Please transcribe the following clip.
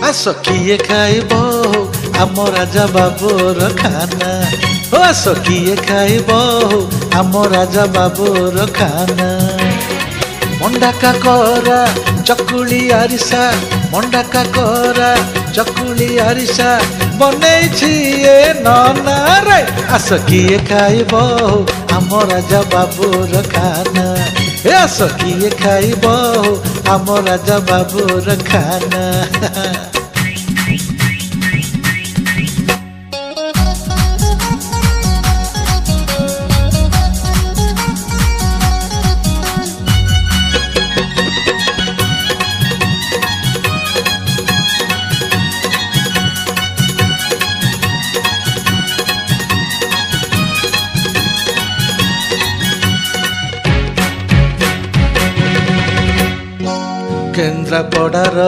ଆସ କିଏ ଖାଇବ ଆମ ରାଜା ବାବୁର ଖାନା। ଓ ଆସ କିଏ ଖାଇବ ଆମ ରାଜା ବାବୁର ଖାନା। ମଣ୍ଡା କାକରା ଚକୁଳି ଆରିସା, ମଣ୍ଡା କାକରା ଚକୁଳି ଆରିସା ବନେଇଛି ଏ ନନା ରେ। ଆସ କିଏ ଖାଇବ ଆମ ରାଜା ବାବୁର ଖାନା। ଏ ଆସ କିଏ ଖାଇବ ଆମ ରାଜା ବାବୁର ଖାନା। କେନ୍ଦ୍ରାପଡ଼ାର